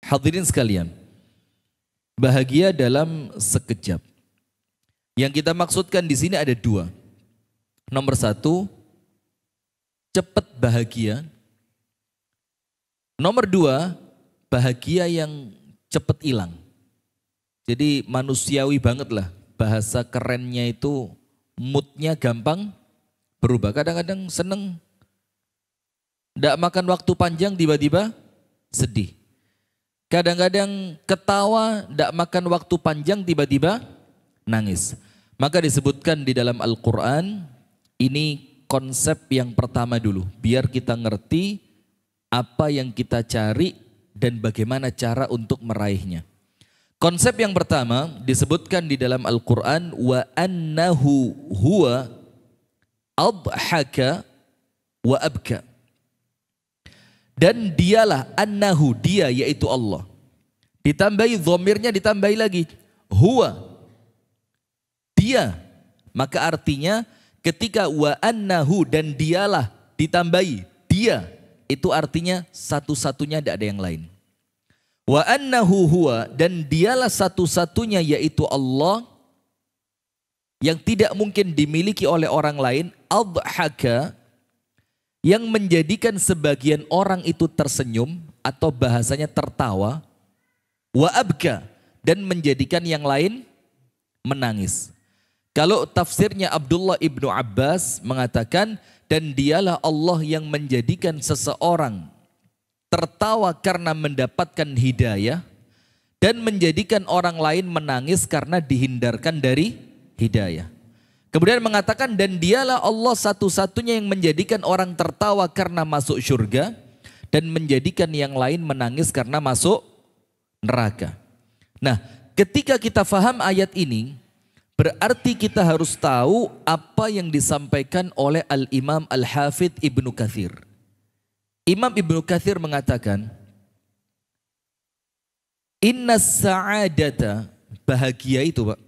Hadirin sekalian, bahagia dalam sekejap. Yang kita maksudkan di sini ada dua. Nomor satu, cepat bahagia. Nomor dua, bahagia yang cepat hilang. Jadi manusiawi banget lah. Bahasa kerennya itu moodnya gampang berubah. Kadang-kadang seneng. Tidak makan waktu panjang tiba-tiba sedih. Kadang-kadang ketawa, tidak makan waktu panjang tiba-tiba nangis. Maka disebutkan di dalam Al-Quran, ini konsep yang pertama dulu. Biar kita ngerti apa yang kita cari dan bagaimana cara untuk meraihnya. Konsep yang pertama disebutkan di dalam Al-Quran, wa annahu huwa adhaka wa abka. Dan dialah, annahu, dia yaitu Allah. Ditambahi dhamirnya, ditambahi lagi huwa, dia. Maka artinya ketika wa annahu dan dialah ditambahi dia, itu artinya satu-satunya, tidak ada yang lain. Wa annahu huwa, dan dialah satu-satunya yaitu Allah yang tidak mungkin dimiliki oleh orang lain. Adhaka, yang menjadikan sebagian orang itu tersenyum atau bahasanya tertawa. Wa abka, dan menjadikan yang lain menangis. Kalau tafsirnya Abdullah ibnu Abbas mengatakan, dan dialah Allah yang menjadikan seseorang tertawa karena mendapatkan hidayah, dan menjadikan orang lain menangis karena dihindarkan dari hidayah. Kemudian mengatakan, dan dialah Allah satu-satunya yang menjadikan orang tertawa karena masuk surga, dan menjadikan yang lain menangis karena masuk neraka. Nah, ketika kita faham ayat ini, berarti kita harus tahu apa yang disampaikan oleh Al-Imam Al-Hafidh Ibnu Katsir. Imam Ibnu Katsir mengatakan, inna sa'adata, bahagia itu Pak.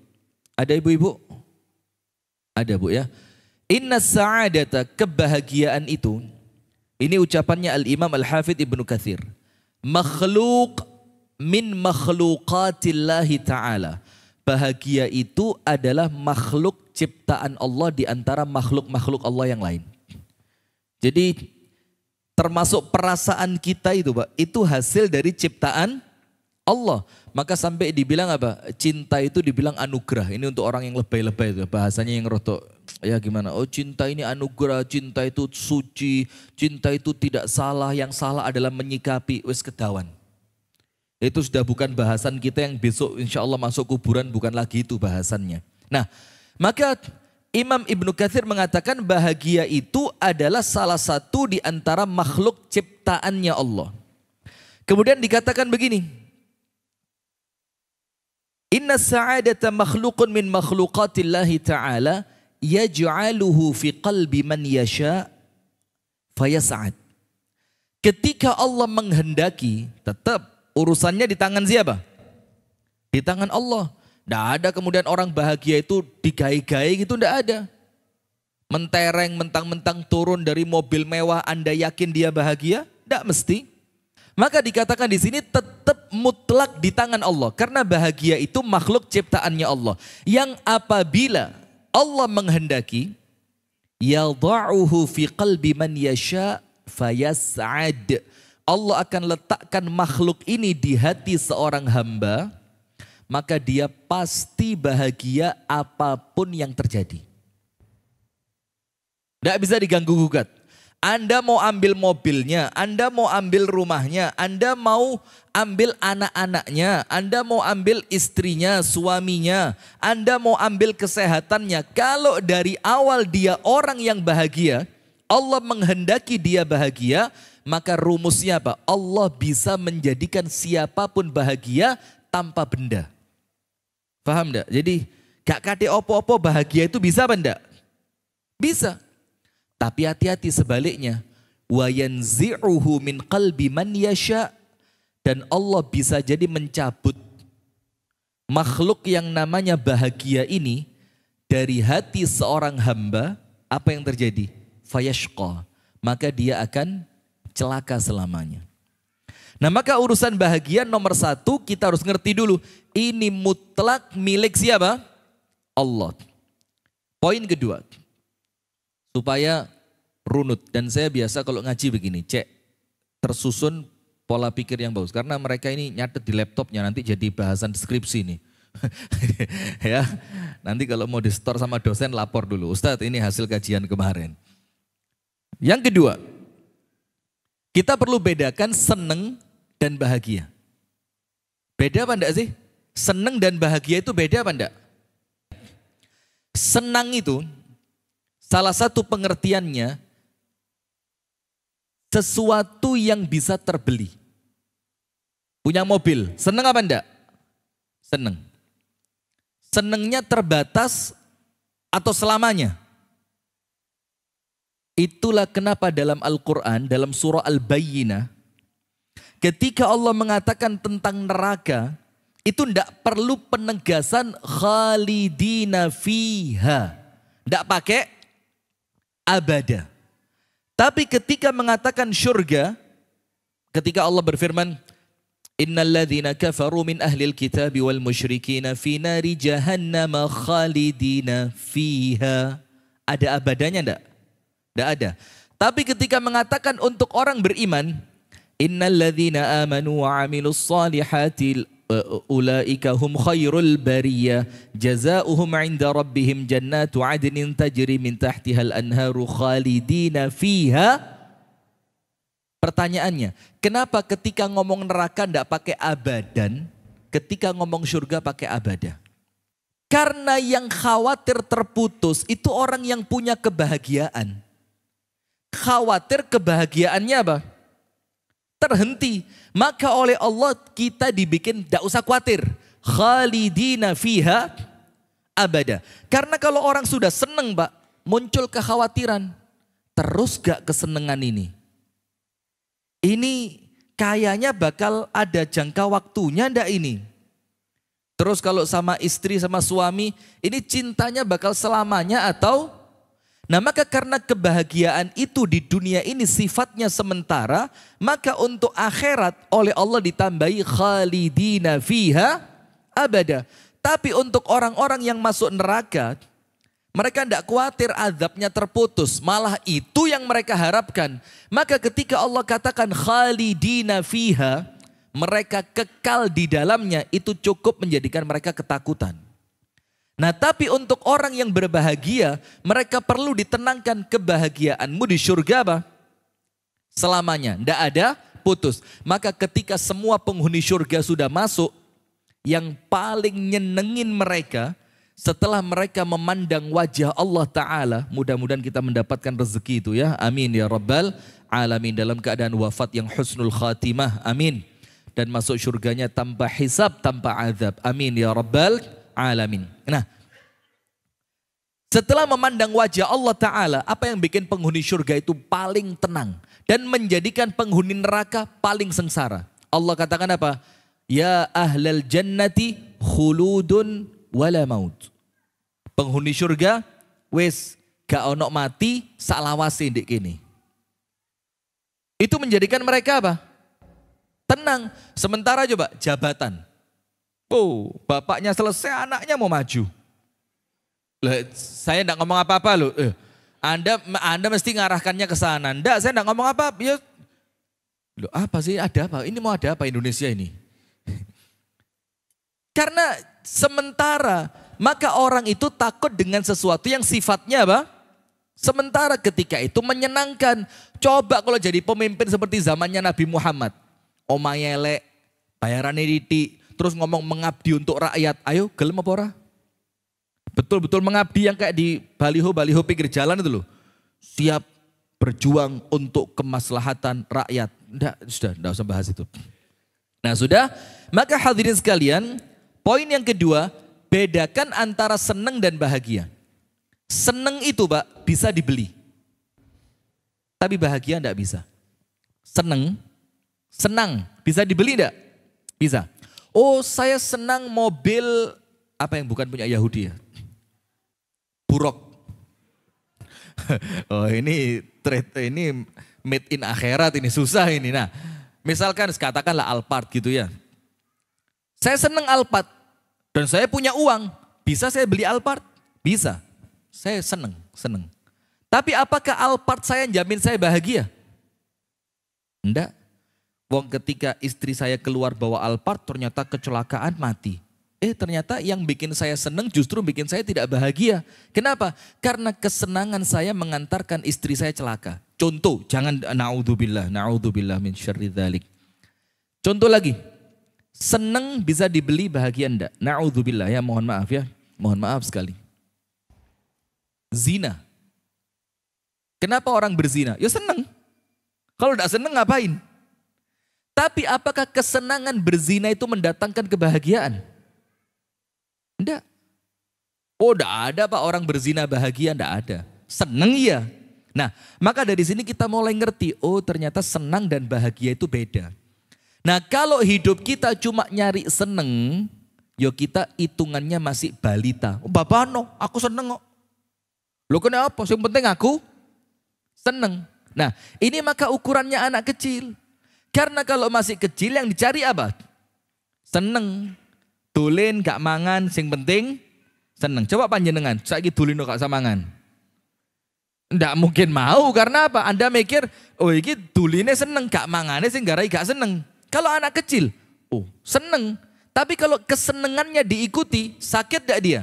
Ada ibu-ibu? Ada Bu ya. Inna sa'adata, kebahagiaan itu, ini ucapannya Al-Imam Al-Hafidh Ibnu Katsir. Makhluk min makhluqatillahi ta'ala. Bahagia itu adalah makhluk ciptaan Allah di antara makhluk-makhluk Allah yang lain. Jadi termasuk perasaan kita itu Pak, itu hasil dari ciptaan Allah. Maka sampai dibilang apa? Cinta itu dibilang anugerah. Ini untuk orang yang lebay-lebay itu, bahasanya yang rotok. Ya gimana? Oh, cinta ini anugerah, cinta itu suci, cinta itu tidak salah, yang salah adalah menyikapi. Wes kedawan. Itu sudah bukan bahasan kita yang besok insya Allah masuk kuburan, bukan lagi itu bahasannya. Nah, maka Imam Ibnu Katsir mengatakan bahagia itu adalah salah satu di antara makhluk ciptaannya Allah. Kemudian dikatakan begini, inna sa'adata makhlukun min makhluqatillahi ta'ala yaj'aluhu fi qalbi man yasha fayas'ad. Ketika Allah menghendaki, tetap urusannya di tangan siapa? Di tangan Allah. Tidak ada kemudian orang bahagia itu digai-gai gitu, tidak ada. Mentereng, mentang-mentang turun dari mobil mewah, Anda yakin dia bahagia? Tidak mesti. Maka dikatakan di sini tetap mutlak di tangan Allah. Karena bahagia itu makhluk ciptaannya Allah. Yang apabila Allah menghendaki, yadha'uhu fi qalbi man yasha fayas'ad. Allah akan letakkan makhluk ini di hati seorang hamba, maka dia pasti bahagia apapun yang terjadi. Tidak bisa diganggu gugat. Anda mau ambil mobilnya, Anda mau ambil rumahnya, Anda mau ambil anak-anaknya, Anda mau ambil istrinya, suaminya, Anda mau ambil kesehatannya. Kalau dari awal dia orang yang bahagia, Allah menghendaki dia bahagia, maka rumusnya apa? Allah bisa menjadikan siapapun bahagia tanpa benda. Paham enggak? Jadi gak kate opo-opo bahagia itu bisa apa enggak? Bisa. Tapi hati-hati sebaliknya. Wa yanzi'uhu min qalbi man yasha. Dan Allah bisa jadi mencabut makhluk yang namanya bahagia ini dari hati seorang hamba. Apa yang terjadi? Fayashqa. Maka dia akan celaka selamanya. Nah maka urusan bahagia nomor satu kita harus ngerti dulu. Ini mutlak milik siapa? Allah. Poin kedua. Supaya runut. Dan saya biasa kalau ngaji begini. Cek tersusun pola pikir yang bagus. Karena mereka ini nyatet di laptopnya nanti jadi bahasan skripsi nih. Ya, nanti kalau mau di store sama dosen lapor dulu. Ustadz ini hasil kajian kemarin. Yang kedua. Kita perlu bedakan seneng dan bahagia. Beda apa enggak sih? Seneng dan bahagia itu beda apa enggak? Senang itu salah satu pengertiannya sesuatu yang bisa terbeli. Punya mobil, seneng apa enggak? Seneng. Senengnya terbatas atau selamanya? Itulah kenapa dalam Al-Quran, dalam surah Al-Bayyinah, ketika Allah mengatakan tentang neraka, itu tidak perlu penegasan khalidina fiha. Tidak pakai abada. Tapi ketika mengatakan syurga, ketika Allah berfirman, Innal ladzina kafaru min ahlil kitabi wal musyrikina fi nari jahannam khalidina fiha. Ada abadanya enggak? Enggak ada. Tapi ketika mengatakan untuk orang beriman, Innal ladzina amanu wa amilus salihati ulaika hum khairul bariyah jazaohum 'inda rabbihim jannatu 'adnin tajri min tahtihal anharu khalidina fiha. Pertanyaannya, kenapa ketika ngomong neraka enggak pakai abadan, ketika ngomong surga pakai abada? Karena yang khawatir terputus itu orang yang punya kebahagiaan. Khawatir kebahagiaannya apa? Terhenti. Maka oleh Allah kita dibikin tidak usah khawatir. Khalidina fiha abada. Karena kalau orang sudah senang Pak, muncul kekhawatiran. Terus gak kesenangan ini? Ini kayaknya bakal ada jangka waktunya ndak ini? Terus kalau sama istri sama suami, ini cintanya bakal selamanya atau? Nah maka karena kebahagiaan itu di dunia ini sifatnya sementara, maka untuk akhirat oleh Allah ditambahi khalidina fiha abada. Tapi untuk orang-orang yang masuk neraka, mereka tidak khawatir azabnya terputus, malah itu yang mereka harapkan. Maka ketika Allah katakan khalidina fiha, mereka kekal di dalamnya, itu cukup menjadikan mereka ketakutan. Nah tapi untuk orang yang berbahagia, mereka perlu ditenangkan kebahagiaanmu di surga apa? Selamanya, tidak ada putus. Maka ketika semua penghuni surga sudah masuk, yang paling nyenengin mereka, setelah mereka memandang wajah Allah Ta'ala, mudah-mudahan kita mendapatkan rezeki itu ya. Amin ya Rabbal Alamin. Dalam keadaan wafat yang husnul khatimah. Amin. Dan masuk surganya tanpa hisab, tanpa azab. Amin ya Rabbal Alamin. Nah, setelah memandang wajah Allah Ta'ala, apa yang bikin penghuni surga itu paling tenang? Dan menjadikan penghuni neraka paling sengsara. Allah katakan apa? Ya ahlal jannati khuludun wala maut. Penghuni surga wis gak ono mati salawase ndek kene. Itu menjadikan mereka apa? Tenang. Sementara coba jabatan. Oh, bapaknya selesai, anaknya mau maju. Loh, saya enggak ngomong apa-apa loh. Anda mesti ngarahkannya ke sana. Enggak, saya enggak ngomong apa-apa. Ya, loh, apa sih? Ada apa? Ini mau ada apa Indonesia ini? Karena sementara, maka orang itu takut dengan sesuatu yang sifatnya apa? Sementara ketika itu menyenangkan. Coba kalau jadi pemimpin seperti zamannya Nabi Muhammad. Omahe elek, bayarannya titik, terus ngomong mengabdi untuk rakyat. Ayo, gelem apa ora? Betul-betul mengabdi yang kayak di baliho-baliho pinggir jalan itu loh. Siap berjuang untuk kemaslahatan rakyat. Sudah usah bahas itu. Nah sudah, maka hadirin sekalian, poin yang kedua, bedakan antara senang dan bahagia. Senang itu Pak bisa dibeli. Tapi bahagia enggak bisa. Senang bisa dibeli enggak? Bisa. Oh saya senang mobil, apa yang bukan punya Yahudi ya? Buruk. Oh ini trade, ini made in akhirat, ini susah ini. Nah Misalkan katakanlah Alphard gitu ya. Saya senang Alphard dan saya punya uang. Bisa saya beli Alphard? Bisa. Saya senang. Tapi apakah Alphard saya jamin saya bahagia? Enggak. Wong ketika istri saya keluar bawa Alphard ternyata kecelakaan mati. Ternyata yang bikin saya senang justru bikin saya tidak bahagia. Kenapa? Karena kesenangan saya mengantarkan istri saya celaka. Contoh, jangan na'udzubillah min syarri dzalik. Contoh lagi, senang bisa dibeli, bahagia enggak? Na'udzubillah, ya mohon maaf ya. Mohon maaf sekali. Zina. Kenapa orang berzina? Ya senang. Kalau enggak senang ngapain? Tapi apakah kesenangan berzina itu mendatangkan kebahagiaan? Enggak. Oh enggak ada Pak orang berzina bahagia, enggak ada. Senang iya. Nah maka dari sini kita mulai ngerti, oh ternyata senang dan bahagia itu beda. Nah kalau hidup kita cuma nyari seneng, yo kita hitungannya masih balita. Oh, Bapak no, aku seneng kok. Lo kenapa? Yang penting aku seneng. Nah ini maka ukurannya anak kecil. Karena kalau masih kecil yang dicari apa? Seneng. Tulen gak mangan, sing penting seneng. Coba panjenengan, saiki tulen gak samangan. Ndak mungkin mau, karena apa? Anda mikir, oh iki tuline seneng, gak mangane sing garai gak seneng. Kalau anak kecil, oh seneng. Tapi kalau kesenengannya diikuti, sakit gak dia?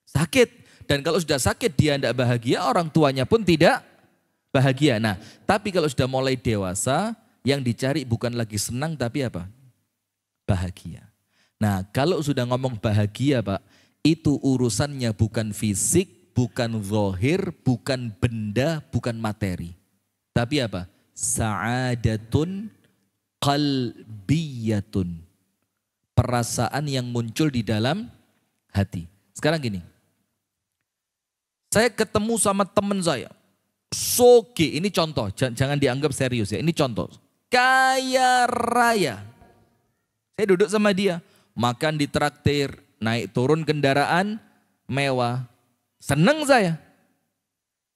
Sakit. Dan kalau sudah sakit dia ndak bahagia, orang tuanya pun tidak bahagia. Nah, tapi kalau sudah mulai dewasa, yang dicari bukan lagi senang tapi apa? Bahagia. Nah kalau sudah ngomong bahagia Pak, itu urusannya bukan fisik, bukan zahir, bukan benda, bukan materi. Tapi apa? Sa'adatun qalbiyatun. Perasaan yang muncul di dalam hati. Sekarang gini, saya ketemu sama teman saya, soge, ini contoh, jangan dianggap serius ya, ini contoh. Kaya raya. Saya duduk sama dia, makan di traktir, naik turun kendaraan mewah. Seneng saya.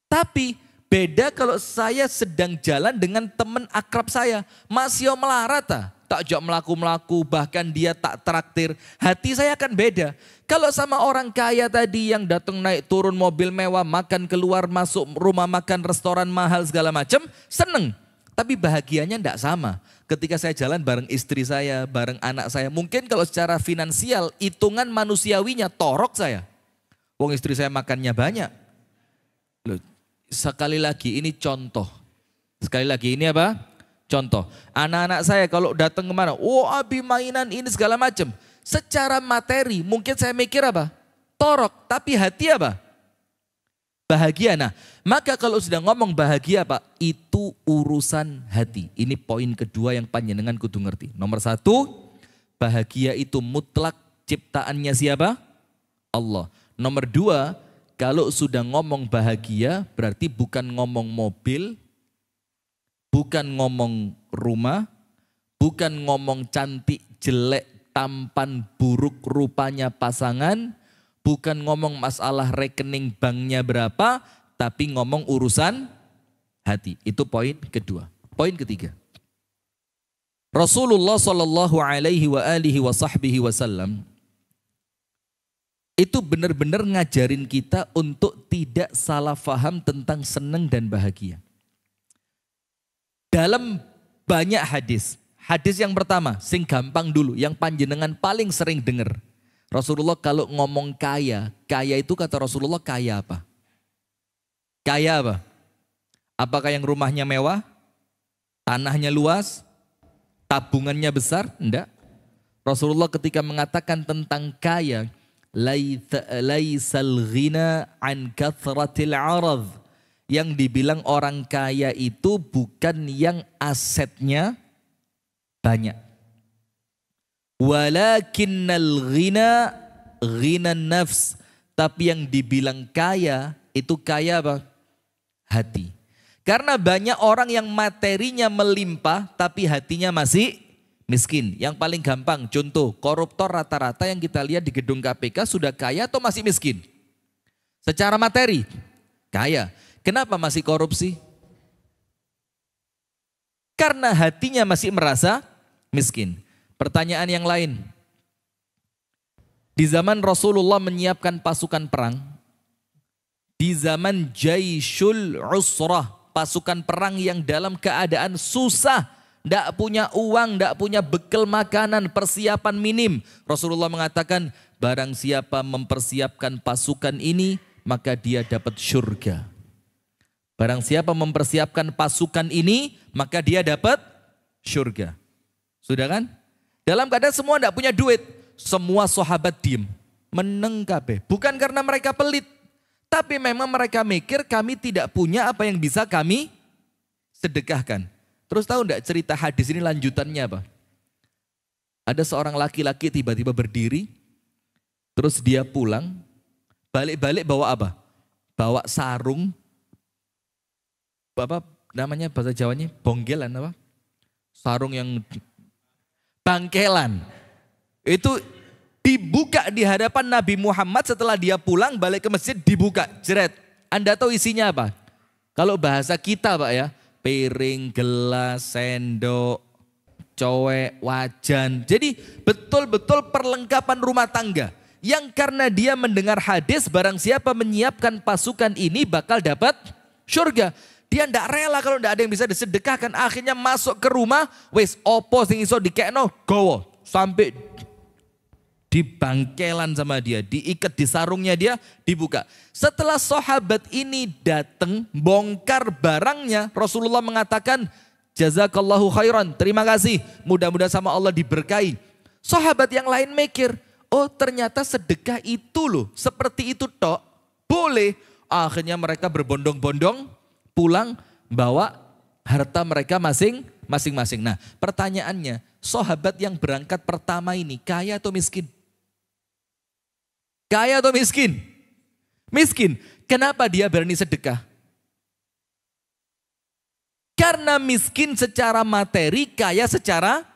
Tapi beda kalau saya sedang jalan dengan teman akrab saya. Masih melarat tak jak melaku-melaku, bahkan dia tak traktir. Hati saya akan beda. Kalau sama orang kaya tadi yang datang naik turun mobil mewah, makan keluar masuk rumah makan restoran mahal segala macam, seneng. Tapi bahagianya enggak sama. Ketika saya jalan bareng istri saya, bareng anak saya. Mungkin kalau secara finansial, hitungan manusiawinya torok saya. Wong istri saya makannya banyak. Loh, sekali lagi ini contoh. Sekali lagi ini apa? Contoh. Anak-anak saya kalau datang kemana, oh abi mainan ini segala macam. Secara materi mungkin saya mikir apa? Torok. Tapi hati apa? Bahagia. Nah, maka kalau sudah ngomong bahagia Pak, itu urusan hati. Ini poin kedua yang panjenengan kudu ngerti. Nomor satu, bahagia itu mutlak ciptaannya siapa? Allah. Nomor dua, kalau sudah ngomong bahagia berarti bukan ngomong mobil, bukan ngomong rumah, bukan ngomong cantik, jelek, tampan, buruk rupanya pasangan, bukan ngomong masalah rekening banknya berapa, tapi ngomong urusan hati. Itu poin kedua. Poin ketiga. Rasulullah Shallallahu Alaihi Wasallam itu benar-benar ngajarin kita untuk tidak salah faham tentang senang dan bahagia. Dalam banyak hadis. Hadis yang pertama, sing gampang dulu, yang panjenengan paling sering dengar. Rasulullah kalau ngomong kaya, kaya itu kata Rasulullah kaya apa? Kaya apa? Apakah yang rumahnya mewah? Tanahnya luas? Tabungannya besar? Enggak. Rasulullah ketika mengatakan tentang kaya, laisal ghina an kathratil arad. Yang dibilang orang kaya itu bukan yang asetnya banyak. Walakinnal ghina ghinan nafs. Tapi yang dibilang kaya itu kaya apa? Hati. Karena banyak orang yang materinya melimpah tapi hatinya masih miskin. Yang paling gampang contoh koruptor rata-rata yang kita lihat di gedung KPK sudah kaya atau masih miskin? Secara materi kaya. Kenapa masih korupsi? karena hatinya masih merasa miskin. Pertanyaan yang lain. Di zaman Rasulullah menyiapkan pasukan perang, di zaman Jaisyul Usrah, pasukan perang yang dalam keadaan susah, tidak punya uang, tidak punya bekal makanan, persiapan minim. Rasulullah mengatakan, barang siapa mempersiapkan pasukan ini, maka dia dapat surga. Barang siapa mempersiapkan pasukan ini, maka dia dapat surga. Sudah kan? Dalam keadaan semua tidak punya duit, semua sahabat diem, meneng kabeh. Bukan karena mereka pelit, tapi memang mereka mikir kami tidak punya apa yang bisa kami sedekahkan. Terus tahu enggak cerita hadis ini lanjutannya apa? Ada seorang laki-laki tiba-tiba berdiri, terus dia pulang, balik-balik bawa apa? Bawa sarung, apa namanya bahasa Jawanya? Bonggelan apa? Sarung yang bangkelan. Itu dibuka di hadapan Nabi Muhammad setelah dia pulang balik ke masjid, dibuka, jeret. Anda tahu isinya apa? Kalau bahasa kita Pak ya, piring, gelas, sendok, cowek, wajan. Jadi betul-betul perlengkapan rumah tangga. Yang karena dia mendengar hadis barang siapa menyiapkan pasukan ini bakal dapat surga. Dia tidak rela kalau tidak ada yang bisa disedekahkan. Akhirnya masuk ke rumah, wis opo sing iso dikekno gowo. Sampai di bangkelan sama dia, diikat di sarungnya dia, dibuka. Setelah sahabat ini datang, bongkar barangnya, Rasulullah mengatakan, jazakallahu khairan, terima kasih, mudah-mudahan sama Allah diberkahi. Sahabat yang lain mikir, oh ternyata sedekah itu loh, seperti itu tok, boleh. Akhirnya mereka berbondong-bondong, pulang, bawa harta mereka masing-masing. Nah pertanyaannya, sahabat yang berangkat pertama ini kaya atau miskin? Kaya atau miskin? Miskin. Kenapa dia berani sedekah? Karena miskin secara materi, kaya secara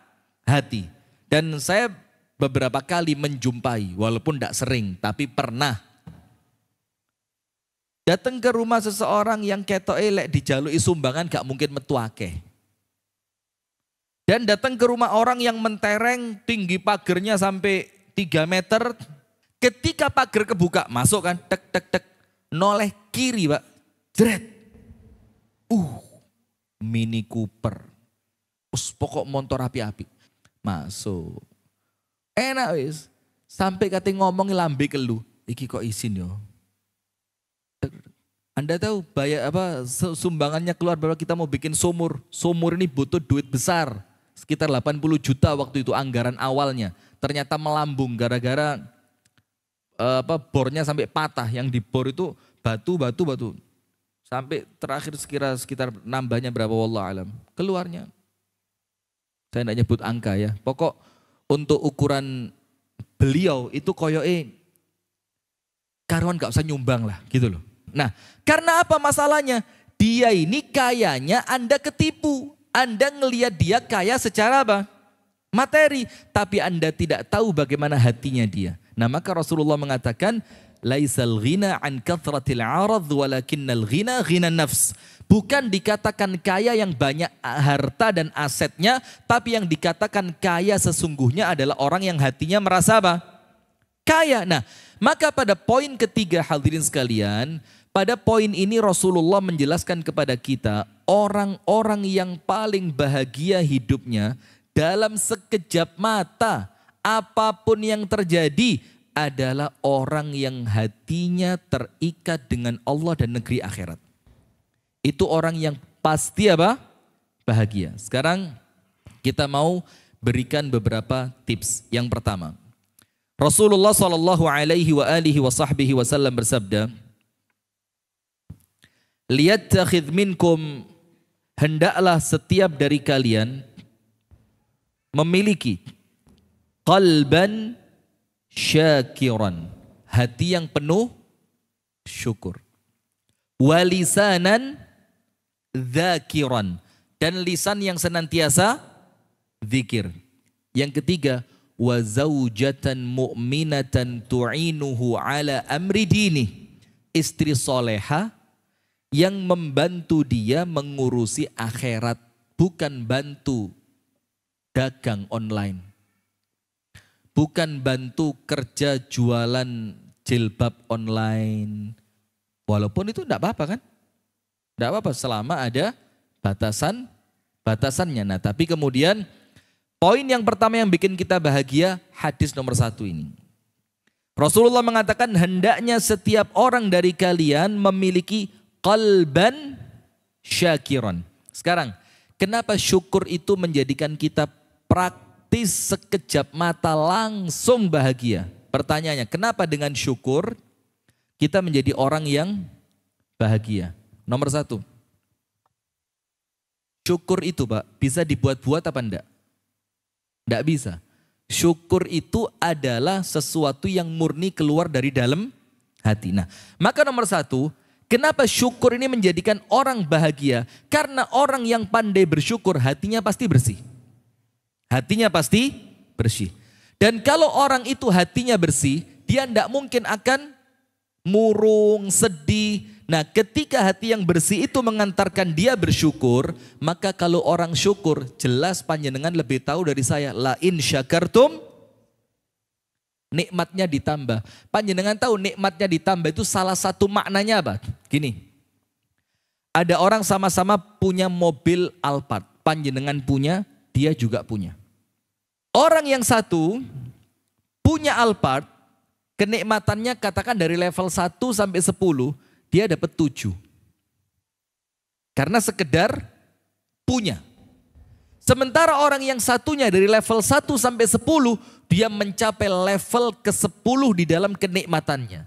hati. Dan saya beberapa kali menjumpai, walaupun tidak sering, tapi pernah datang ke rumah seseorang yang ketok elek dijalui sumbangan gak mungkin metu akeh. Dan datang ke rumah orang yang mentereng, tinggi pagernya sampai 3 meter. Ketika pagar kebuka, masuk kan, tek tek tek, noleh kiri Pak, jeret. Mini Cooper. Pokok motor api-api. Masuk. Enak wis. Sampai kate ngomong lambe kelu, iki kok izin yo. Anda tahu bayar apa sumbangannya keluar bahwa kita mau bikin sumur. Sumur ini butuh duit besar. Sekitar 80 juta waktu itu anggaran awalnya. Ternyata melambung gara-gara bornya sampai patah. Yang dibor itu batu. Sampai terakhir sekitar nambahnya berapa wallah alam. Keluarnya. Saya tidak nyebut angka ya. Pokok untuk ukuran beliau itu koyoke karuan gak usah nyumbang lah gitu loh. Nah, karena apa masalahnya? Dia ini kayanya Anda ketipu. Anda ngelihat dia kaya secara apa? Materi. Tapi Anda tidak tahu bagaimana hatinya dia. Nah maka Rasulullah mengatakan, laisal ghina an kathratil arad walakinnal ghina ghina nafs. Bukan dikatakan kaya yang banyak harta dan asetnya, tapi yang dikatakan kaya sesungguhnya adalah orang yang hatinya merasa apa? Kaya. Nah, maka pada poin ketiga hadirin sekalian, pada poin ini Rasulullah menjelaskan kepada kita orang-orang yang paling bahagia hidupnya dalam sekejap mata apapun yang terjadi adalah orang yang hatinya terikat dengan Allah dan negeri akhirat. Itu orang yang pasti apa? Bahagia. Sekarang kita mau berikan beberapa tips. Yang pertama, Rasulullah SAW bersabda, liyattakhidh minkum, hendaklah setiap dari kalian memiliki qalban syakiran, hati yang penuh syukur, walisanan dzakiran, dan lisan yang senantiasa zikir. Yang ketiga, wa zaujatan mu'minatan tu'inuhu ala amri dini, istri soleha yang membantu dia mengurusi akhirat bukan bantu dagang online. Bukan bantu kerja jualan jilbab online. Walaupun itu tidak apa-apa kan? Tidak apa-apa selama ada batasannya. Nah, tapi kemudian poin yang pertama yang bikin kita bahagia, hadis nomor 1 ini. Rasulullah mengatakan hendaknya setiap orang dari kalian memiliki qalban syakiran. Sekarang, kenapa syukur itu menjadikan kita praktis sekejap mata langsung bahagia? Pertanyaannya, kenapa dengan syukur kita menjadi orang yang bahagia? Nomor 1, syukur itu Pak bisa dibuat-buat apa enggak? Enggak bisa. Syukur itu adalah sesuatu yang murni keluar dari dalam hati. Nah, maka nomor 1, kenapa syukur ini menjadikan orang bahagia? Karena orang yang pandai bersyukur hatinya pasti bersih. Hatinya pasti bersih. Dan kalau orang itu hatinya bersih, dia tidak mungkin akan murung, sedih. Nah, ketika hati yang bersih itu mengantarkan dia bersyukur, maka kalau orang syukur, jelas panjenengan lebih tahu dari saya. La in syakartum, nikmatnya ditambah. Panjenengan tahu nikmatnya ditambah itu salah satu maknanya apa? Gini, ada orang sama-sama punya mobil Alphard. Panjenengan punya, dia juga punya. Orang yang satu punya Alphard, kenikmatannya katakan dari level 1 sampai 10, dia dapat 7. Karena sekedar punya. Sementara orang yang satunya dari level 1 sampai 10, dia mencapai level ke-10 di dalam kenikmatannya.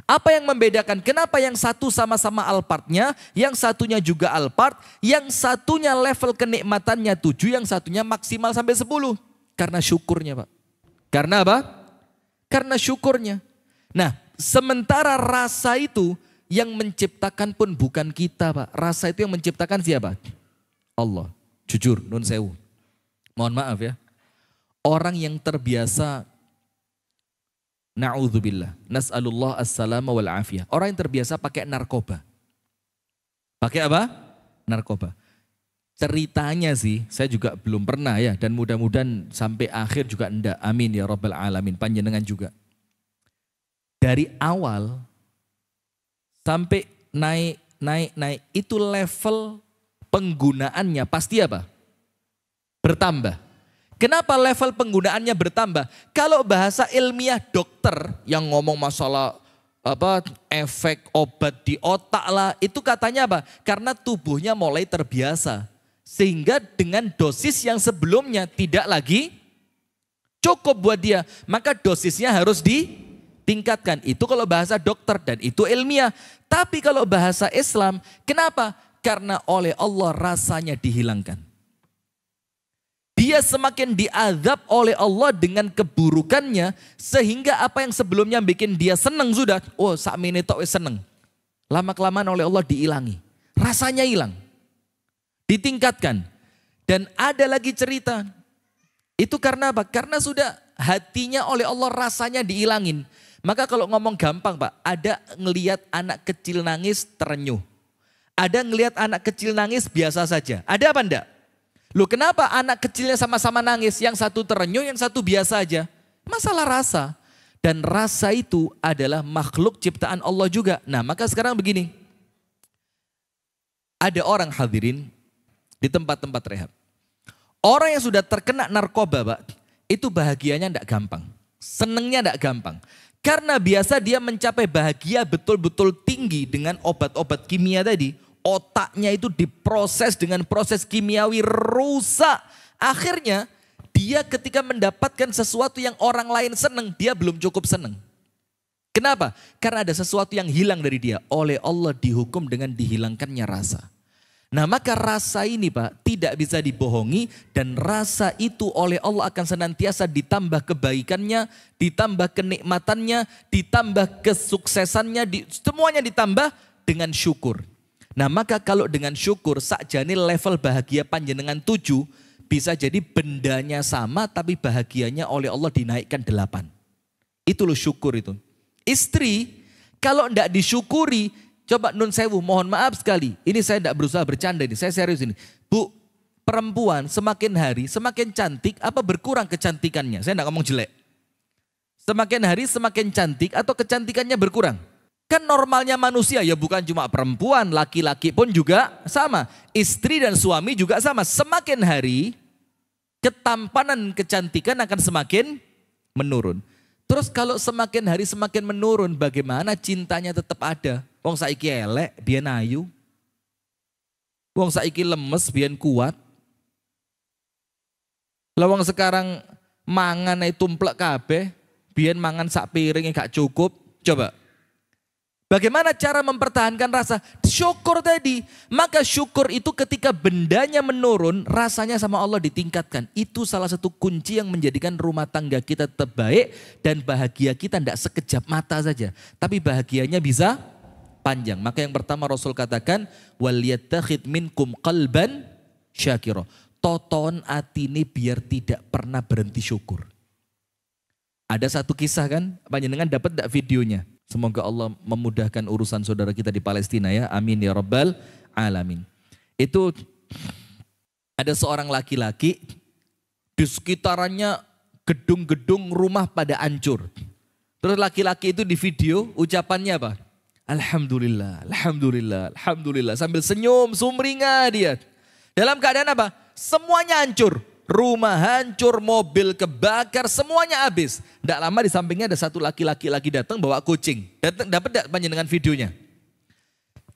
Apa yang membedakan? Kenapa yang satu sama-sama Alphardnya, yang satunya juga Alphard, yang satunya level kenikmatannya 7, yang satunya maksimal sampai 10? Karena syukurnya Pak. Karena apa? Karena syukurnya. Nah, sementara rasa itu yang menciptakan pun bukan kita Pak. Rasa itu yang menciptakan siapa? Allah. Jujur, nun sewu. Mohon maaf ya. Orang yang terbiasa, na'udzubillah, nas'alullah as-salama wal afiyah. Orang yang terbiasa pakai narkoba. Pakai apa? Narkoba. Ceritanya sih, saya juga belum pernah ya. Dan mudah-mudahan sampai akhir juga enggak. Amin ya rabbal alamin. Panjenengan juga. Dari awal sampai naik, itu level penggunaannya pasti apa? Bertambah. Kenapa level penggunaannya bertambah? Kalau bahasa ilmiah dokter yang ngomong masalah efek obat di otak lah, itu katanya apa? Karena tubuhnya mulai terbiasa. Sehingga dengan dosis yang sebelumnya tidak lagi cukup buat dia. Maka dosisnya harus ditingkatkan. Itu kalau bahasa dokter dan itu ilmiah. Tapi kalau bahasa Islam, kenapa? Karena oleh Allah rasanya dihilangkan. Dia semakin diazab oleh Allah dengan keburukannya. Sehingga apa yang sebelumnya bikin dia senang sudah. Oh sakmene tok wis seneng. Lama-kelamaan oleh Allah diilangi. Rasanya hilang. Ditingkatkan. Dan ada lagi cerita. Itu karena apa? Karena sudah hatinya oleh Allah rasanya dihilangin. Maka kalau ngomong gampang Pak, ada ngelihat anak kecil nangis terenyuh. Ada ngelihat anak kecil nangis biasa saja. Ada apa enggak? Loh kenapa anak kecilnya sama-sama nangis, yang satu terenyuh, yang satu biasa aja? Masalah rasa. Dan rasa itu adalah makhluk ciptaan Allah juga. Nah maka sekarang begini. Ada orang hadirin di tempat-tempat rehab. Orang yang sudah terkena narkoba Pak, itu bahagianya enggak gampang. Senengnya enggak gampang. Karena biasa dia mencapai bahagia betul-betul tinggi dengan obat-obat kimia tadi. Otaknya itu diproses dengan proses kimiawi rusak. Akhirnya dia ketika mendapatkan sesuatu yang orang lain senang, dia belum cukup senang. Kenapa? Karena ada sesuatu yang hilang dari dia. Oleh Allah dihukum dengan dihilangkannya rasa. Nah maka rasa ini Pak tidak bisa dibohongi, dan rasa itu oleh Allah akan senantiasa ditambah kebaikannya, ditambah kenikmatannya, ditambah kesuksesannya, semuanya ditambah dengan syukur. Nah maka kalau dengan syukur sakjane level bahagia panjenengan 7, bisa jadi bendanya sama tapi bahagianya oleh Allah dinaikkan 8. Itu loh syukur itu. Istri kalau tidak disyukuri, coba nun sewu, mohon maaf sekali. Ini saya tidak berusaha bercanda ini, saya serius ini. Bu, perempuan semakin hari semakin cantik apa berkurang kecantikannya? Saya tidak ngomong jelek. Semakin hari semakin cantik atau kecantikannya berkurang? Kan normalnya manusia ya bukan cuma perempuan, laki-laki pun juga sama. Istri dan suami juga sama. Semakin hari ketampanan kecantikan akan semakin menurun. Terus kalau semakin hari semakin menurun, bagaimana cintanya tetap ada? Wong saiki elek, biyen ayu. Wong saiki lemes, biyen kuat. Lawang sekarang mangan ay tumplek kabeh, biyen mangan sak piring gak cukup. Coba. Bagaimana cara mempertahankan rasa? Syukur tadi. Maka syukur itu ketika bendanya menurun, rasanya sama Allah ditingkatkan. Itu salah satu kunci yang menjadikan rumah tangga kita tetap baik dan bahagia kita tidak sekejap mata saja. Tapi bahagianya bisa panjang. Maka yang pertama Rasul katakan, وَلْيَتَّخِذْ مِنْكُمْ قَلْبًا syakira. Toton atini biar tidak pernah berhenti syukur. Ada satu kisah kan, panjenengan dapat enggak videonya? Semoga Allah memudahkan urusan saudara kita di Palestina ya. Amin ya rabbal alamin. Itu ada seorang laki-laki di sekitarannya gedung-gedung rumah pada hancur. Terus laki-laki itu di video ucapannya apa? Alhamdulillah, alhamdulillah, alhamdulillah. Sambil senyum, sumringah dia. Dalam keadaan apa? Semuanya hancur. Rumah hancur, mobil kebakar, semuanya habis. Tidak lama di sampingnya ada satu laki-laki lagi datang bawa kucing. Dapat tidak panjenengan videonya?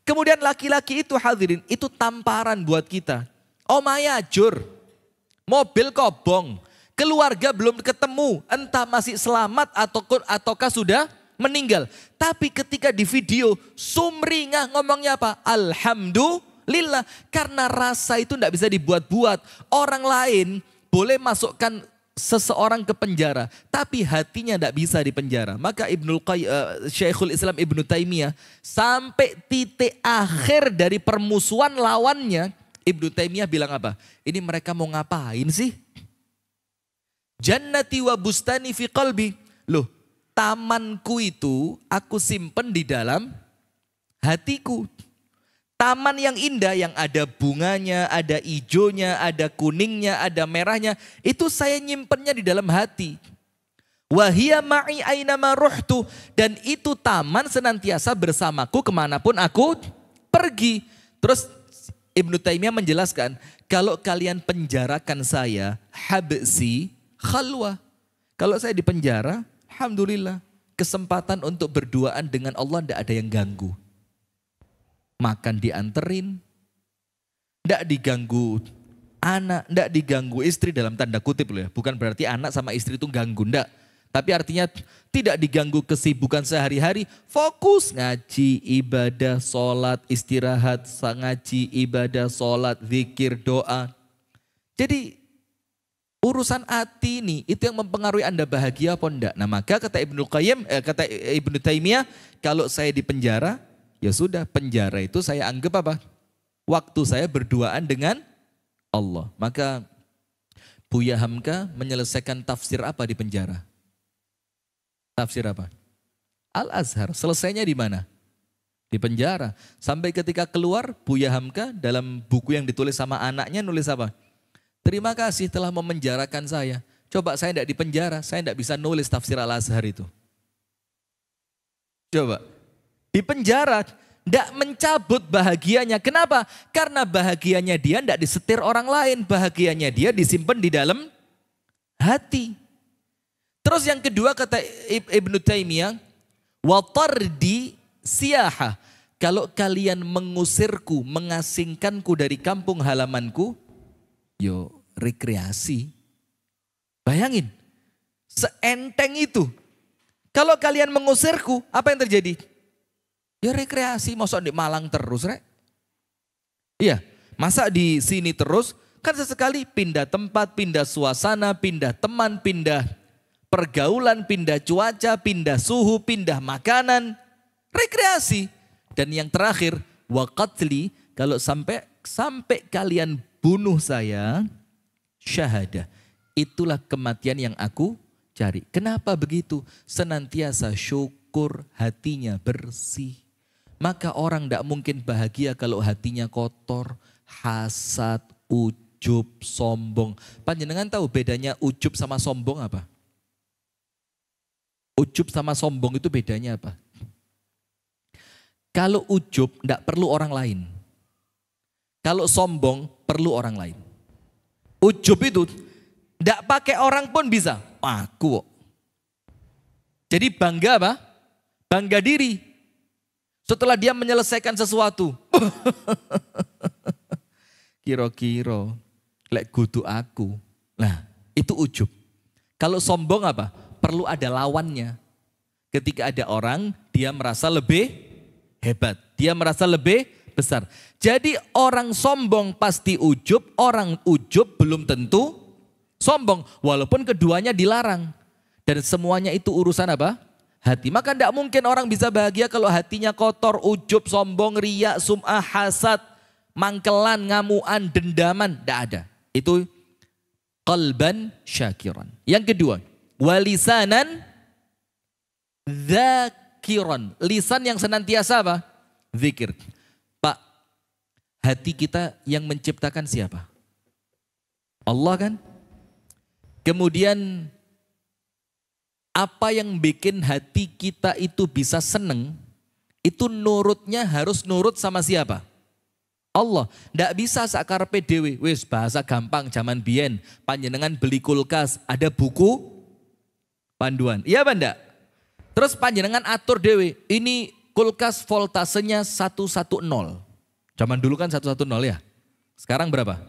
Kemudian laki-laki itu hadirin, itu tamparan buat kita. Omahnya hancur, mobil kobong, keluarga belum ketemu, entah masih selamat ataukah sudah meninggal. Tapi ketika di video, sumringah ngomongnya apa? Alhamdulillah, karena rasa itu tidak bisa dibuat-buat. Orang lain boleh masukkan seseorang ke penjara, tapi hatinya tidak bisa dipenjara. Maka Syekhul Islam Ibnu Taimiyah sampai titik akhir dari permusuhan lawannya, Ibnu Taimiyah bilang apa? Ini mereka mau ngapain sih? Jannati wa bustani fi qalbi. Loh, tamanku itu aku simpen di dalam hatiku. Taman yang indah yang ada bunganya, ada ijonya, ada kuningnya, ada merahnya. Itu saya nyimpennya di dalam hati. Wahia ma'i ainama ruhtu. Dan itu taman senantiasa bersamaku kemanapun aku pergi. Terus Ibnu Taimiyah menjelaskan, kalau kalian penjarakan saya, habsi khalwa. Kalau saya di penjara, alhamdulillah, kesempatan untuk berduaan dengan Allah tidak ada yang ganggu. Makan dianterin, tidak diganggu anak, tidak diganggu istri dalam tanda kutip loh ya. Bukan berarti anak sama istri itu ganggu, tidak. Tapi artinya tidak diganggu kesibukan sehari-hari, fokus ngaji, ibadah, sholat, istirahat, ngaji, ibadah, sholat, zikir, doa. Jadi urusan hati ini itu yang mempengaruhi Anda bahagia apa enggak. Nah maka kata Ibnu Taimiyah, kalau saya di penjara, ya sudah, penjara itu saya anggap apa? Waktu saya berduaan dengan Allah. Maka Buya Hamka menyelesaikan tafsir apa di penjara? Tafsir apa? Al-Azhar. Selesainya di mana? Di penjara. Sampai ketika keluar, Buya Hamka dalam buku yang ditulis sama anaknya nulis apa? Terima kasih telah memenjarakan saya. Coba saya tidak di penjara, saya tidak bisa nulis tafsir Al-Azhar itu. Coba. Di penjara, tidak mencabut bahagianya. Kenapa? Karena bahagianya dia tidak disetir orang lain. Bahagianya dia disimpan di dalam hati. Terus yang kedua kata Ibnu Taimiyah, watardi siyaha. Kalau kalian mengusirku, mengasingkanku dari kampung halamanku, yo rekreasi. Bayangin, seenteng itu. Kalau kalian mengusirku, apa yang terjadi? Ya rekreasi, masa di Malang terus, rek? Iya, masa di sini terus? Kan sesekali pindah tempat, pindah suasana, pindah teman, pindah pergaulan, pindah cuaca, pindah suhu, pindah makanan. Rekreasi. Dan yang terakhir, waqatli, kalau sampai kalian bunuh saya, syahadah. Itulah kematian yang aku cari. Kenapa begitu? Senantiasa syukur, hatinya bersih. Maka orang tidak mungkin bahagia kalau hatinya kotor, hasad, ujub, sombong. Panjenengan tahu bedanya ujub sama sombong apa? Ujub sama sombong itu bedanya apa? Kalau ujub tidak perlu orang lain. Kalau sombong perlu orang lain. Ujub itu tidak pakai orang pun bisa. Aku. Jadi bangga apa? Bangga diri. Setelah dia menyelesaikan sesuatu. Kira-kira lek kudu aku. Nah, itu ujub. Kalau sombong apa? Perlu ada lawannya. Ketika ada orang, dia merasa lebih hebat. Dia merasa lebih besar. Jadi orang sombong pasti ujub, orang ujub belum tentu sombong. Walaupun keduanya dilarang. Dan semuanya itu urusan apa? Hati. Maka tidak mungkin orang bisa bahagia kalau hatinya kotor, ujub, sombong, riya, sum'ah, hasad, mangkelan, ngamuan, dendaman. Tidak ada. Itu qalban syakiran. Yang kedua, walisanan zakiran. Lisan yang senantiasa apa? Zikir. Pak, hati kita yang menciptakan siapa? Allah kan? Kemudian apa yang bikin hati kita itu bisa seneng, itu nurutnya harus nurut sama siapa? Allah. Ndak bisa sakarpe dewe. Wis bahasa gampang zaman biyen. Panjenengan beli kulkas, ada buku panduan. Iya apa ndak? Terus panjenengan atur dewe. Ini kulkas voltasenya 110. Zaman dulu kan 110 ya. Sekarang berapa?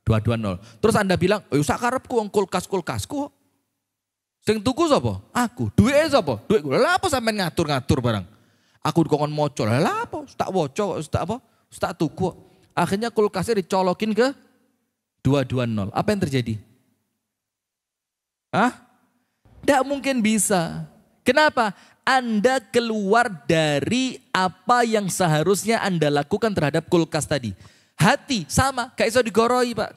220. Terus Anda bilang, "Oh, sakarepku wong kulkas-kulkasku." Sing tuku sapa? Aku. Duwe sapa? Duit gue. Lah apa sampean ngatur-ngatur barang? Aku dikongkon moco. Lah apa? Tak woco, tak apa? Tak tuku. Akhirnya kulkasnya dicolokin ke 220. Apa yang terjadi? Tidak mungkin bisa. Kenapa? Anda keluar dari apa yang seharusnya Anda lakukan terhadap kulkas tadi. Hati sama, gak iso digoroi Pak.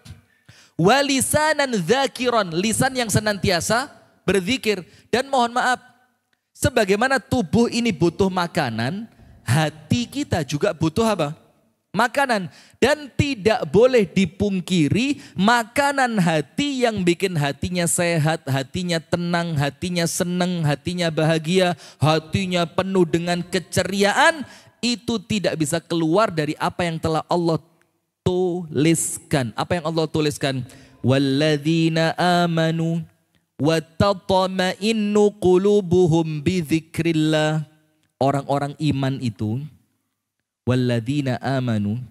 Walisanan zakiron, lisan yang senantiasa berzikir. Dan mohon maaf, sebagaimana tubuh ini butuh makanan, hati kita juga butuh apa? Makanan. Dan tidak boleh dipungkiri makanan hati yang bikin hatinya sehat, hatinya tenang, hatinya senang, hatinya bahagia, hatinya penuh dengan keceriaan, itu tidak bisa keluar dari apa yang telah Allah tuliskan. Apa yang Allah tuliskan? Walladzina amanu wa tatma'innu qulubuhum bidzikrillah. Orang-orang iman itu, walladzina amanu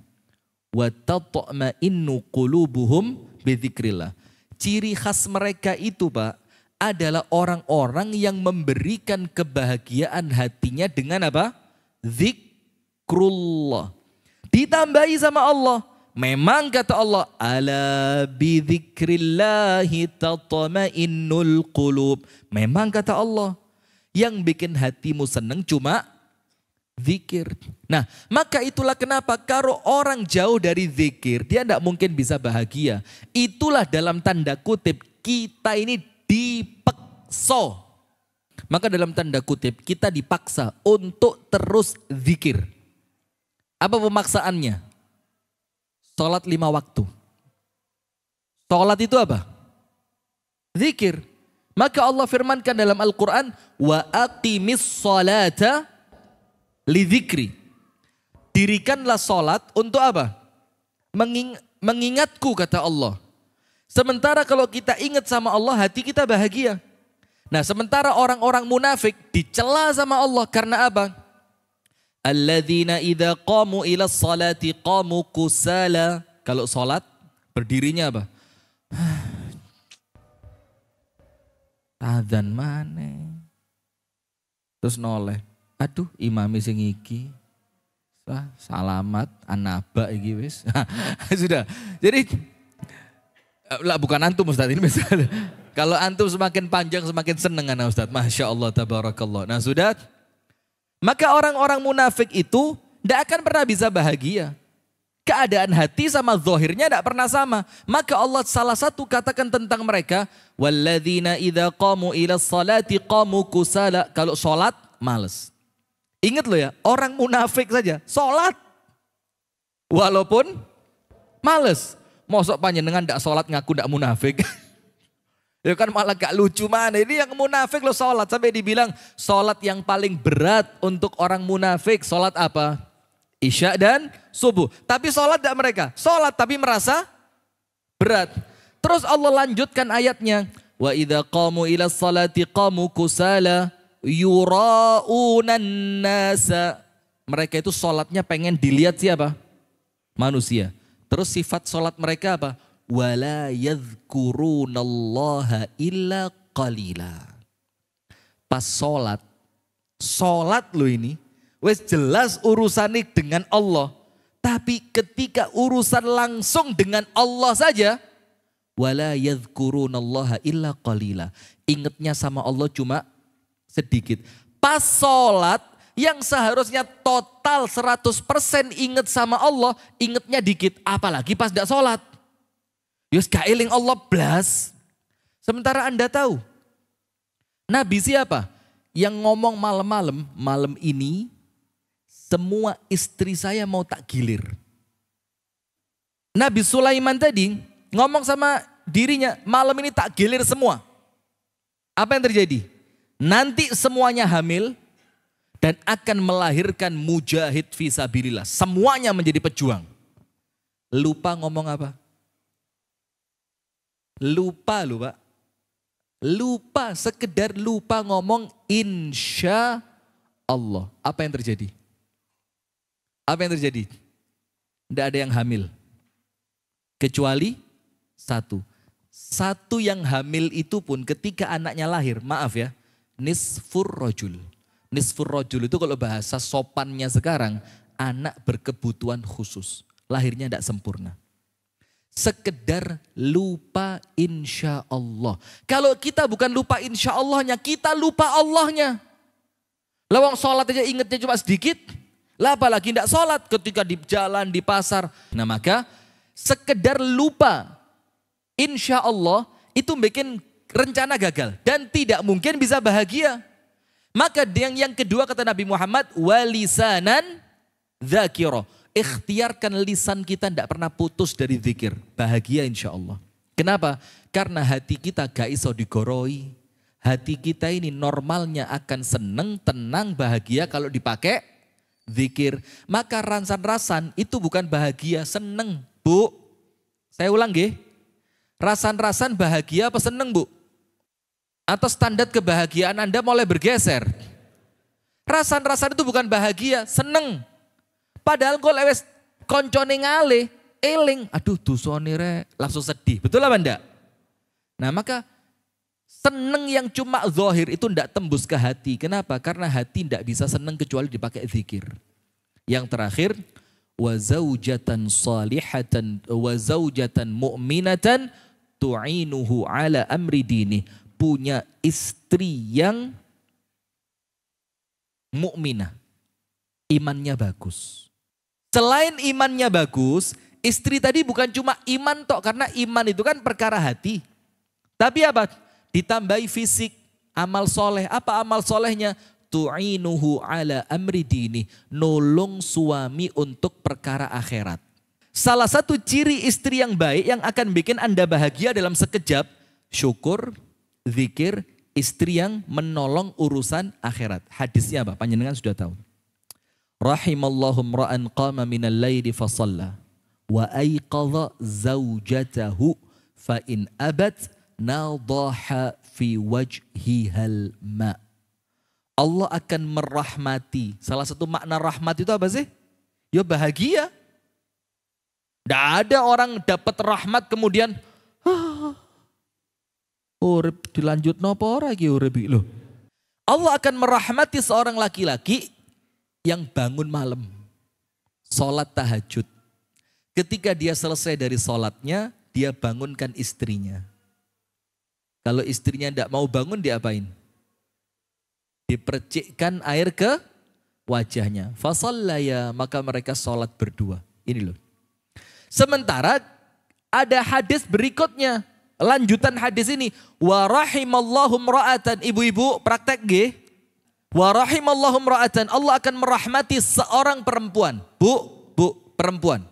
wa tatma'innu qulubuhum bidzikrillah. Ciri khas mereka itu Pak adalah orang-orang yang memberikan kebahagiaan hatinya dengan apa? Zikrullah. Ditambahi sama Allah. Memang kata Allah, ala bidzikrillahi tatma'innul qulub. Memang kata Allah, yang bikin hatimu senang cuma zikir. Nah, maka itulah kenapa kalau orang jauh dari zikir, dia tidak mungkin bisa bahagia. Itulah dalam tanda kutip kita ini dipaksa. Maka dalam tanda kutip kita dipaksa untuk terus zikir. Apa pemaksaannya? Salat 5 waktu. Salat itu apa? Zikir. Maka Allah firmankan dalam Al-Quran, wa aqimis salata li dzikri. Dirikanlah salat untuk apa? Mengingatku kata Allah. Sementara kalau kita ingat sama Allah, hati kita bahagia. Nah, sementara orang-orang munafik dicela sama Allah karena apa? Alladzina idza qamu ila salati qamu kusala. Kalau salat berdirinya apa? Adzan maneh. Terus noleh. Aduh, imami sing iki. Salamat anaba iki wis. Sudah. Jadi lah bukan antum Ustaz ini misalnya. Kalau antum semakin panjang semakin seneng ana Ustaz. Masya Allah tabarakallah. Nah sudah. Maka orang-orang munafik itu tidak akan pernah bisa bahagia. Keadaan hati sama zahirnya tidak pernah sama. Maka Allah salah satu katakan tentang mereka, walladzina idza qamu ila salati qamu kusala. Kalau salat malas. Ingat loh ya, orang munafik saja salat walaupun malas. Mosok panjenengan ndak sholat ngaku ndak munafik. Ya kan malah gak lucu mana. Ini yang munafik loh sholat. Sampai dibilang sholat yang paling berat untuk orang munafik. Sholat apa? Isya dan subuh. Tapi sholat gak mereka? Sholat tapi merasa berat. Terus Allah lanjutkan ayatnya. Wa idza qamu ila sholati qamu kusala yura'unan nasa. Mereka itu sholatnya pengen dilihat siapa? Manusia. Terus sifat sholat mereka apa? Wala yadhkurunallaha illa qalila. Pas sholat lo ini, wes jelas urusannya dengan Allah. Tapi ketika urusan langsung dengan Allah saja, wala yadhkurunallaha illa qalila. Ingatnya sama Allah cuma sedikit. Pas sholat yang seharusnya total 100% ingat sama Allah, ingatnya dikit. Apalagi pas tidak sholat. Yus gak eling Allah blas. Sementara Anda tahu, Nabi siapa? Yang ngomong malam-malam, malam ini semua istri saya mau tak gilir. Nabi Sulaiman tadi ngomong sama dirinya, malam ini tak gilir semua. Apa yang terjadi? Nanti semuanya hamil dan akan melahirkan mujahid fisabilillah. Semuanya menjadi pejuang. Lupa ngomong apa? Lupa loh Pak. Lupa, sekedar lupa ngomong insya Allah. Apa yang terjadi? Apa yang terjadi? Tidak ada yang hamil. Kecuali satu. Satu yang hamil itu pun ketika anaknya lahir, maaf ya, nisfur rojul. Nisfur rojul itu kalau bahasa sopannya sekarang, anak berkebutuhan khusus. Lahirnya tidak sempurna. Sekedar lupa insya Allah. Kalau kita bukan lupa insya Allahnya, kita lupa Allahnya. Lawang sholat aja ingatnya cuma sedikit. Lah apalagi tidak sholat ketika di jalan, di pasar. Nah maka sekedar lupa insya Allah itu bikin rencana gagal. Dan tidak mungkin bisa bahagia. Maka yang kedua kata Nabi Muhammad, walisanan dzakira. Ikhtiarkan lisan kita tidak pernah putus dari zikir. Bahagia insya Allah. Kenapa? Karena hati kita gak iso digoroi. Hati kita ini normalnya akan seneng, tenang, bahagia kalau dipakai zikir. Maka rasan-rasan itu bukan bahagia, seneng. Bu, saya ulang nggih. Rasan-rasan bahagia apa seneng Bu? Atau standar kebahagiaan Anda mulai bergeser. Rasan-rasan itu bukan bahagia, seneng. Padahal kok lewes koncone ngale, eling, aduh dusone re, langsung sedih. Betul apa enggak? Nah maka seneng yang cuma zahir itu enggak tembus ke hati. Kenapa? Karena hati enggak bisa seneng kecuali dipakai zikir. Yang terakhir, wa zaujatan salihatan wa zaujatan mu'minatan tu'inuhu ala amri dini. Punya istri yang mukminah, imannya bagus. Selain imannya bagus, istri tadi bukan cuma iman tok, karena iman itu kan perkara hati. Tapi apa? Ditambahi fisik, amal soleh. Apa amal solehnya? Tu'inuhu ala amri dini. Nolong suami untuk perkara akhirat. Salah satu ciri istri yang baik yang akan bikin Anda bahagia dalam sekejap, syukur, zikir, istri yang menolong urusan akhirat. Hadisnya apa? Panjenengan sudah tahu. Rahimallahu mra'an qama minal laili fa shalla wa ayqadha zaujatahu fa in abat nadaha fi wajhihal ma. Allah akan merahmati. Salah satu makna rahmat itu apa sih? Ya bahagia. Tidak ada orang dapat rahmat kemudian urip dilanjut nopo ora iki urip lho. Allah akan merahmati seorang laki-laki yang bangun malam, sholat tahajud. Ketika dia selesai dari sholatnya, dia bangunkan istrinya. Kalau istrinya tidak mau bangun, diapain? Dipercikkan air ke wajahnya. Fasallaya, maka mereka sholat berdua. Ini loh. Sementara ada hadis berikutnya, lanjutan hadis ini. Wa rahimallahu mra'atan, ibu-ibu praktek nggih. Wa rahimallahu mra'atan, Allah akan merahmati seorang perempuan. Bu, perempuan.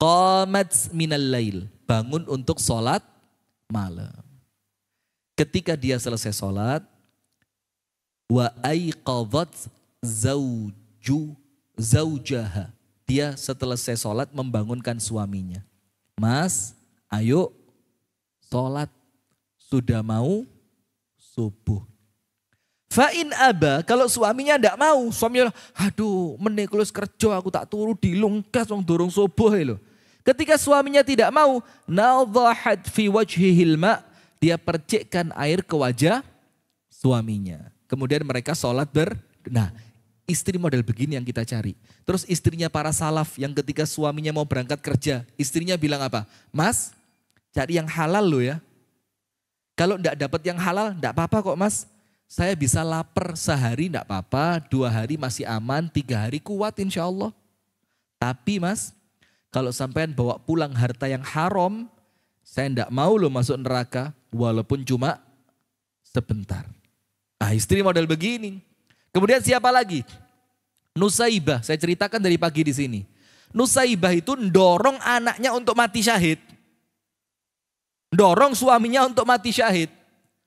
qamat minal lail, bangun untuk sholat malam. Ketika dia selesai sholat, wa aiqadhat zaujaha, dia setelah selesai sholat membangunkan suaminya. Mas, ayo sholat, sudah mau subuh. Fa'in aba, kalau suaminya tidak mau, suaminya, aduh menekulus kerja aku tak turu dilungkas wong durung subuh lho. Ketika suaminya tidak mau, nadhahat fi wajhihil ma', dia percikkan air ke wajah suaminya. Kemudian mereka sholat nah istri model begini yang kita cari. Terus istrinya para salaf yang ketika suaminya mau berangkat kerja, istrinya bilang apa? Mas, cari yang halal loh ya. Kalau tidak dapat yang halal, tidak apa-apa kok mas. Saya bisa lapar sehari tidak apa-apa, 2 hari masih aman, 3 hari kuat insya Allah. Tapi mas, kalau sampean bawa pulang harta yang haram, saya tidak mau loh masuk neraka, walaupun cuma sebentar. Nah istri model begini. Kemudian siapa lagi? Nusaibah, saya ceritakan dari pagi di sini. Nusaibah itu dorong anaknya untuk mati syahid. Dorong suaminya untuk mati syahid.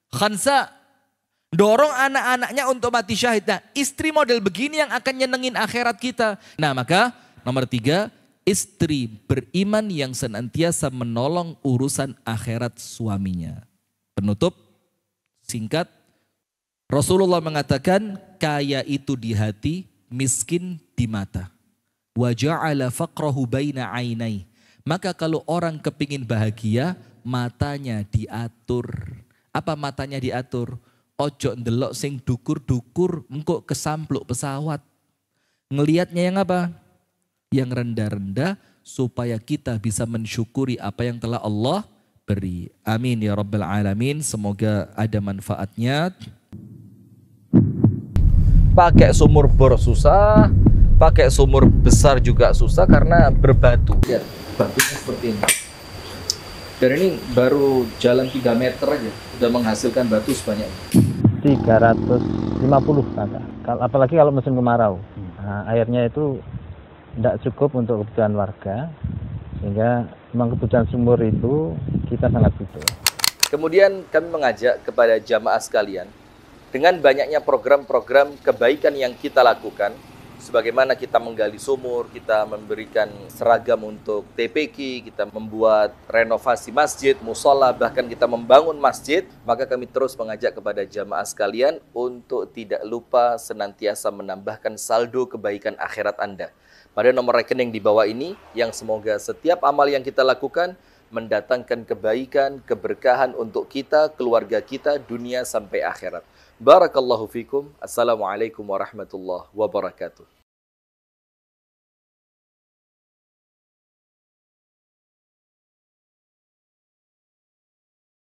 Khansa dorong anak-anaknya untuk mati syahid. Nah, istri model begini yang akan nyenengin akhirat kita. Nah, maka nomor 3, istri beriman yang senantiasa menolong urusan akhirat suaminya. Penutup singkat, Rasulullah mengatakan kaya itu di hati, miskin di mata. Wa ja'ala faqrahu baina ainai. Maka kalau orang kepingin bahagia, matanya diatur. Apa matanya diatur? Ojo ndelok sing dukur-dukur engkau kesampluk pesawat. Ngelihatnya yang apa? Yang rendah-rendah supaya kita bisa mensyukuri apa yang telah Allah beri. Amin ya rabbal alamin. Semoga ada manfaatnya. Pakai sumur bor susah, pakai sumur besar juga susah karena berbatu. Ya, batunya seperti ini. Dan ini baru jalan 3 meter aja sudah menghasilkan batu sebanyak 350 kata. Apalagi kalau musim kemarau. Nah, airnya itu tidak cukup untuk kebutuhan warga, sehingga memang kebutuhan sumur itu kita sangat butuh. Kemudian kami mengajak kepada jamaah sekalian, dengan banyaknya program-program kebaikan yang kita lakukan, sebagaimana kita menggali sumur, kita memberikan seragam untuk TPQ, kita membuat renovasi masjid, musola, bahkan kita membangun masjid, maka kami terus mengajak kepada jamaah sekalian untuk tidak lupa senantiasa menambahkan saldo kebaikan akhirat Anda pada nomor rekening di bawah ini, yang semoga setiap amal yang kita lakukan mendatangkan kebaikan, keberkahan untuk kita, keluarga kita, dunia sampai akhirat. Barakallahu fikum. Assalamualaikum warahmatullahi wabarakatuh.